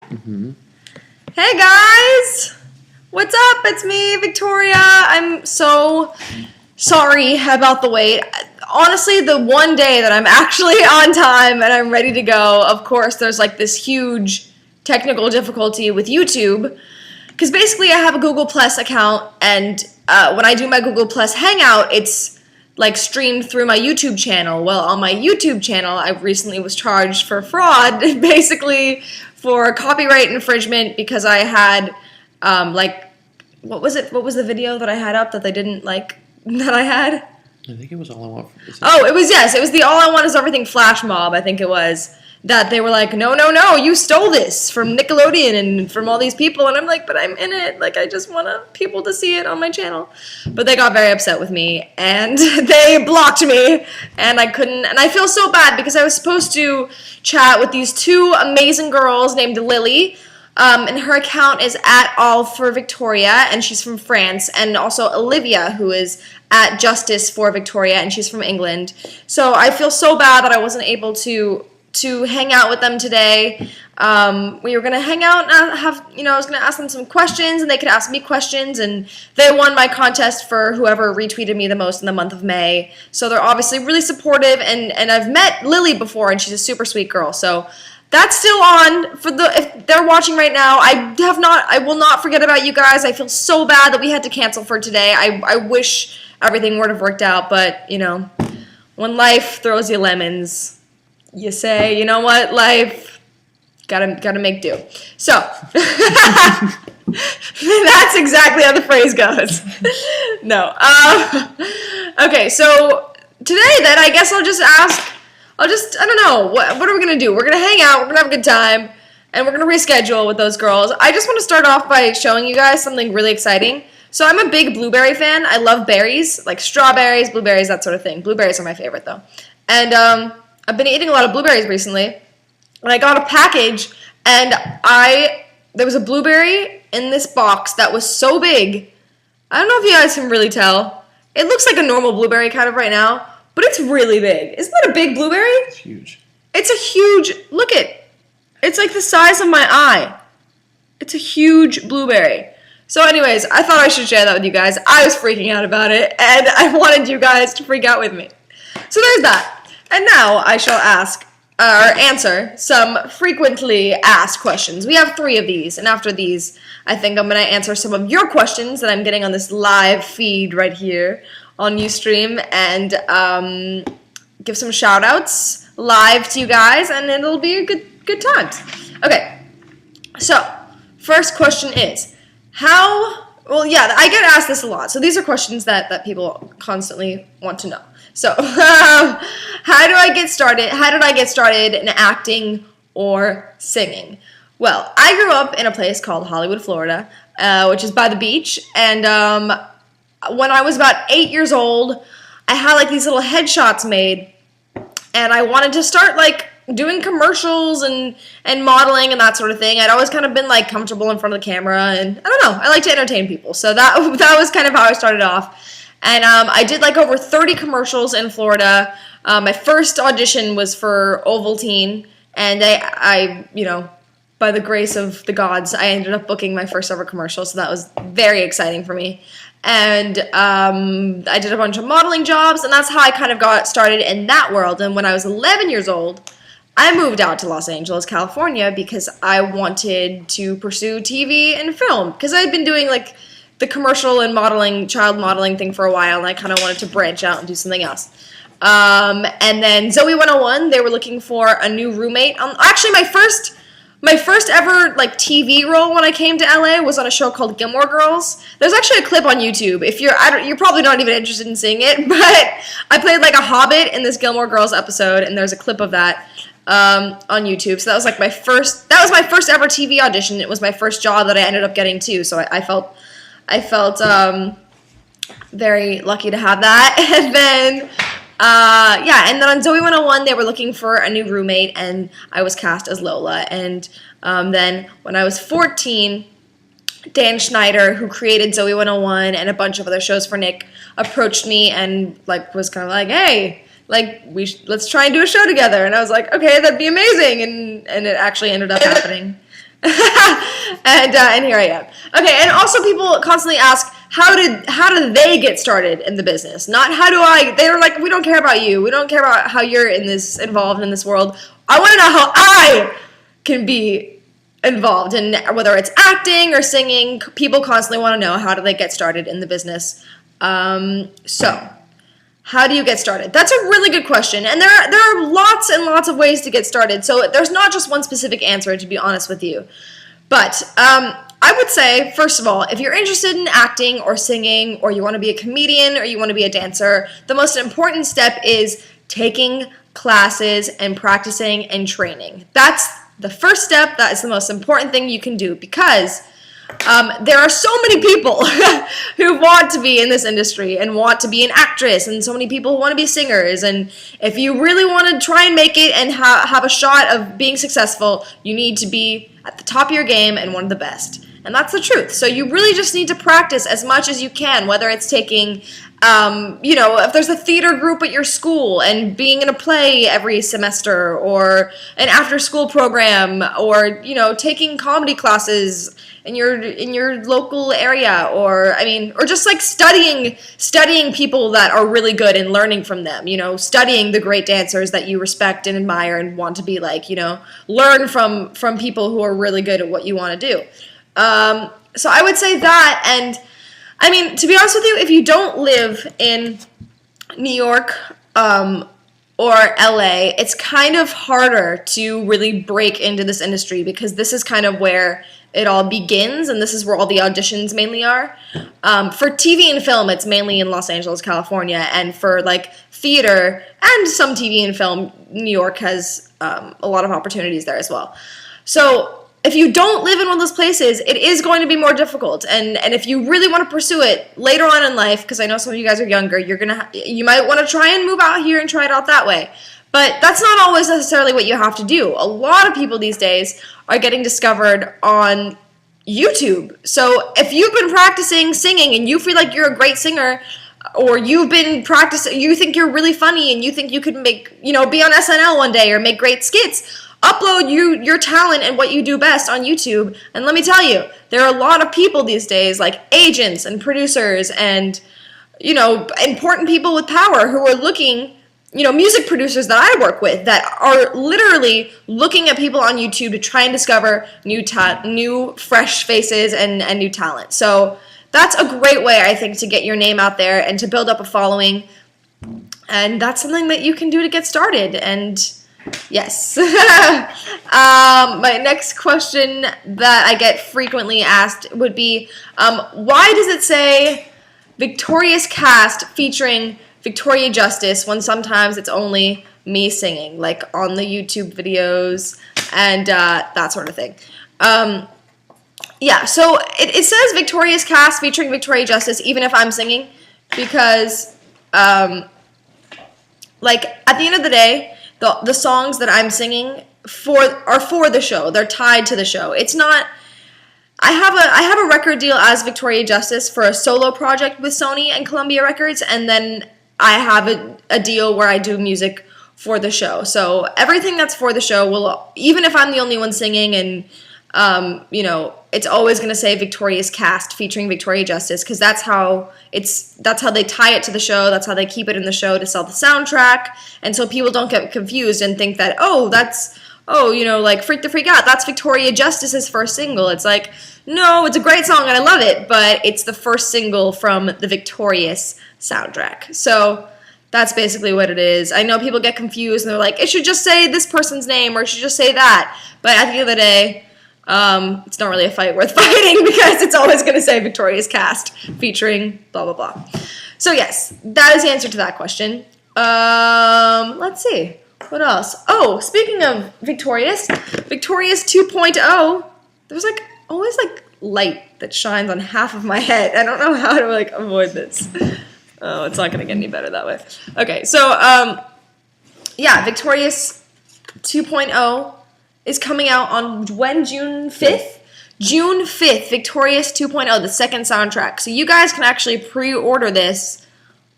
Hey guys! What's up? It's me, Victoria. I'm so sorry about the wait. Honestly, the one day that I'm actually on time and I'm ready to go, of course, there's like this huge technical difficulty with YouTube. Because basically I have a Google Plus account, and when I do my Google Plus Hangout, it's like streamed through my YouTube channel. Well, on my YouTube channel, I recently was charged for fraud, basically for copyright infringement, because I had what was it? What was the video that I had up that they didn't like that I had? I think it was All I Want. Oh, it was the All I Want Is Everything flash mob, I think it was. That they were like, no, you stole this from Nickelodeon and from all these people. And I'm like, but I'm in it. Like, I just want people to see it on my channel. But they got very upset with me, and they blocked me, and I couldn't. And I feel so bad because I was supposed to chat with these two amazing girls named Lily. And her account is at All for Victoria, and she's from France. And also Olivia, who is at Justice for Victoria, and she's from England. So I feel so bad that I wasn't able to hang out with them today. We were going to hang out and I was going to ask them some questions, and they could ask me questions, and they won my contest for whoever retweeted me the most in the month of May. So they're obviously really supportive, and I've met Lily before, and she's a super sweet girl. So that's still on if they're watching right now. I will not forget about you guys. I feel so bad that we had to cancel for today. I wish everything would have worked out, but when life throws you lemons, you say, you know what, life, gotta make do. So, that's exactly how the phrase goes. No. Okay, so today then, I guess I don't know, what are we gonna do? We're gonna hang out, we're gonna have a good time, and we're gonna reschedule with those girls. I just want to start off by showing you guys something really exciting. So I'm a big blueberry fan. I love berries, like strawberries, blueberries, that sort of thing. Blueberries are my favorite, though. And, I've been eating a lot of blueberries recently, and I got a package, and there was a blueberry in this box that was so big. I don't know if you guys can really tell. It looks like a normal blueberry kind of right now, but it's really big. Isn't that a big blueberry? It's huge. It's a huge, look it's like the size of my eye. It's a huge blueberry. So anyways, I thought I should share that with you guys. I was freaking out about it, and I wanted you guys to freak out with me. So there's that. And now I shall answer some frequently asked questions. We have 3 of these, and after these, I think I'm going to answer some of your questions that I'm getting on this live feed right here on Ustream, and give some shout-outs live to you guys, and it'll be a good time. Okay, so first question is, I get asked this a lot, so these are questions that people constantly want to know. So, how did I get started in acting or singing? Well, I grew up in a place called Hollywood, Florida, which is by the beach, and when I was about 8 years old, I had like these little headshots made, and I wanted to start like doing commercials and modeling and that sort of thing. I'd always kind of been like comfortable in front of the camera, and I don't know, I like to entertain people, so that was kind of how I started off. And I did like over 30 commercials in Florida. My first audition was for Ovaltine, and I by the grace of the gods, I ended up booking my first ever commercial, so that was very exciting for me. And I did a bunch of modeling jobs, and that's how I kind of got started in that world. And when I was 11 years old, I moved out to Los Angeles, California, because I wanted to pursue TV and film, because I had been doing like the commercial and modeling, child modeling thing for a while, and I kind of wanted to branch out and do something else. And then Zoe 101, they were looking for a new roommate. Actually, my first ever like TV role when I came to LA was on a show called Gilmore Girls. There's actually a clip on YouTube. If you're probably not even interested in seeing it, but I played like a hobbit in this Gilmore Girls episode, and there's a clip of that on YouTube. So that was like my first ever TV audition. It was my first job that I ended up getting too. So I felt very lucky to have that. And then and then on Zoe 101, they were looking for a new roommate, and I was cast as Lola. And then when I was 14, Dan Schneider, who created Zoe 101 and a bunch of other shows for Nick, approached me and like was kind of like, hey, like let's try and do a show together. And I was like, okay, that'd be amazing. And it actually ended up happening. and here I am. Okay, and also people constantly ask, how do they get started in the business? Not how do I. They're like, we don't care about you. We don't care about how you're involved in this world. I want to know how I can be involved in, whether it's acting or singing. People constantly want to know, how do they get started in the business? So how do you get started? That's a really good question, and there are lots and lots of ways to get started. So there's not just one specific answer, to be honest with you. But I would say, first of all, if you're interested in acting or singing, or you want to be a comedian, or you want to be a dancer, the most important step is taking classes and practicing and training. That's the first step. That is the most important thing you can do, because there are so many people who want to be in this industry and want to be an actress, and so many people who want to be singers. And if you really want to try and make it and have a shot of being successful, you need to be at the top of your game and one of the best. And that's the truth. So you really just need to practice as much as you can, whether it's taking, if there's a theater group at your school and being in a play every semester, or an after-school program, or, taking comedy classes in your local area, or just like studying people that are really good and learning from them, studying the great dancers that you respect and admire and want to be like, learn from people who are really good at what you want to do. So I would say that, and to be honest with you, if you don't live in New York or LA, it's kind of harder to really break into this industry, because this is kind of where it all begins, and this is where all the auditions mainly are. For TV and film, it's mainly in Los Angeles, California, and for like theater and some TV and film, New York has a lot of opportunities there as well. So if you don't live in one of those places, it is going to be more difficult. And if you really want to pursue it later on in life, because I know some of you guys are younger, you might want to try and move out here and try it out that way. But that's not always necessarily what you have to do. A lot of people these days are getting discovered on YouTube. So if you've been practicing singing and you feel like you're a great singer, or you've been practicing, you think you're really funny and you think you could make, be on SNL one day or make great skits, upload your talent and what you do best on YouTube. And let me tell you, there are a lot of people these days, like agents and producers and, important people with power who are looking, music producers that I work with, that are literally looking at people on YouTube to try and discover new fresh faces and new talent. So that's a great way, I think, to get your name out there and to build up a following. And that's something that you can do to get started. And yes. My next question that I get frequently asked would be, why does it say Victorious Cast featuring Victoria Justice when sometimes it's only me singing, like on the YouTube videos and that sort of thing? Yeah, so it says Victorious Cast featuring Victoria Justice even if I'm singing, because like at the end of the day, the songs that I'm singing are for the show. They're tied to the show. It's not. I have a record deal as Victoria Justice for a solo project with Sony and Columbia Records, and then I have a deal where I do music for the show. So everything that's for the show will, even if I'm the only one singing, and it's always going to say Victorious Cast featuring Victoria Justice, because that's how they tie it to the show. That's how they keep it in the show to sell the soundtrack, and so people don't get confused and think that like Freak the Freak Out, that's Victoria Justice's first single. It's like, no, it's a great song and I love it, but it's the first single from the Victorious soundtrack. So that's basically what it is. I know people get confused and they're like, it should just say this person's name or it should just say that, but at the end of the day, it's not really a fight worth fighting, because it's always going to say Victorious Cast featuring blah, blah, blah. So yes, that is the answer to that question. Let's see. What else? Oh, speaking of Victorious 2.0, there's always light that shines on half of my head. I don't know how to avoid this. Oh, it's not going to get any better that way. Okay, so yeah, Victorious 2.0 is coming out on when? June 5th? June 5th, Victorious 2.0, the second soundtrack. So you guys can actually pre-order this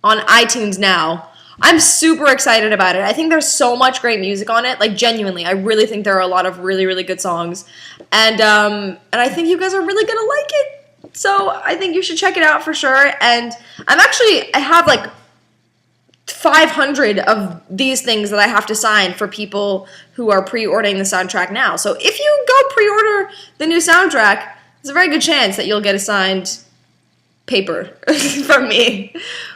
on iTunes now. I'm super excited about it. I think there's so much great music on it. Like, genuinely, I really think there are a lot of really, really good songs. And I think you guys are really gonna like it. So I think you should check it out for sure. And I have like 500 of these things that I have to sign for people who are pre-ordering the soundtrack now. So if you go pre-order the new soundtrack, there's a very good chance that you'll get a signed paper from me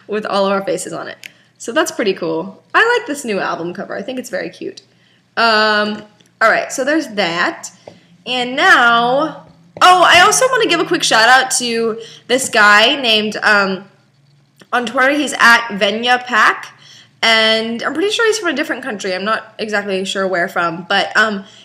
with all of our faces on it. So that's pretty cool. I like this new album cover. I think it's very cute. Alright, so there's that. And now, I also want to give a quick shout out to this guy named, on Twitter, he's at Venya Pack. And I'm pretty sure he's from a different country. I'm not exactly sure where from. But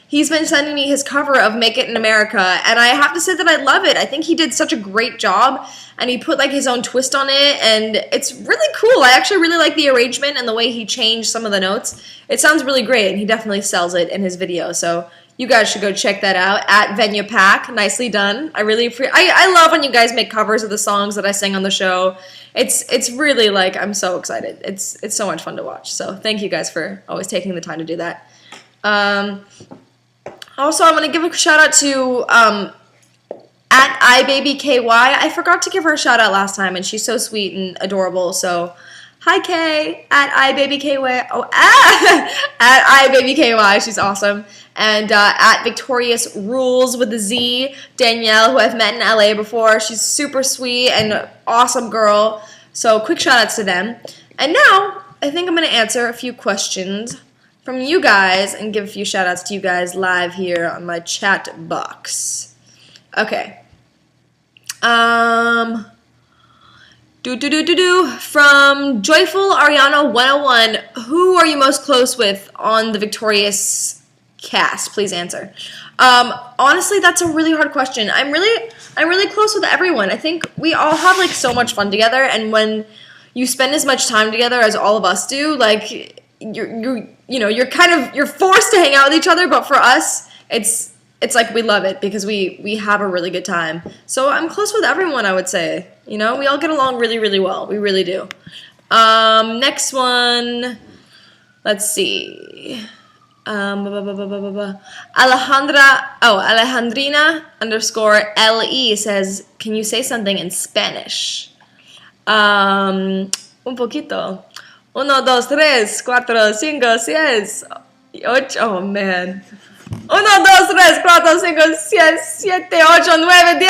he's been sending me his cover of Make It in America. And I have to say that I love it. I think he did such a great job. And he put like his own twist on it. And it's really cool. I actually really like the arrangement and the way he changed some of the notes. It sounds really great. And he definitely sells it in his video. So you guys should go check that out at Venya Pack. Nicely done. I really I love when you guys make covers of the songs that I sing on the show. It's really like, I'm so excited. It's so much fun to watch. So thank you guys for always taking the time to do that. Also, I want to give a shout out to at iBabyKY. I forgot to give her a shout out last time, and she's so sweet and adorable. So hi Kay at iBabyKY. At iBabyKY. She's awesome. And at Victorious Rules with a Z, Danielle, who I've met in LA before. She's super sweet and awesome girl. So quick shout outs to them. And now I think I'm going to answer a few questions from you guys and give a few shout outs to you guys live here on my chat box. Okay. From Joyful Ariana 101, who are you most close with on the Victorious cast? Please answer. Honestly, that's a really hard question. I'm really close with everyone. I think we all have like so much fun together, and when you spend as much time together as all of us do, like you're forced to hang out with each other, but for us, it's like we love it because we have a really good time. So I'm close with everyone, I would say. We all get along really, really well. We really do. Next one. Let's see. Alejandrina _LE says, can you say something in Spanish? Un poquito. 1, 2, 3, 4, 5, 6, 8. Oh man. 1, 2, 3, 4, 5, 6, 7, 8, 9, 10, 11,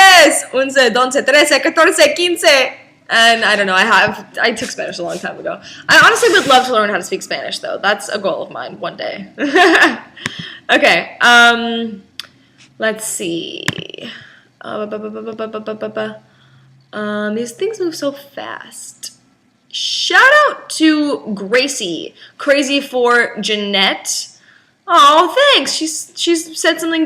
12, 13, 14, 15. And I don't know, I took Spanish a long time ago. I honestly would love to learn how to speak Spanish, though. That's a goal of mine one day. Okay, let's see. These things move so fast. Shout out to Gracie. Crazy for Jeanette. Oh, thanks. She's said something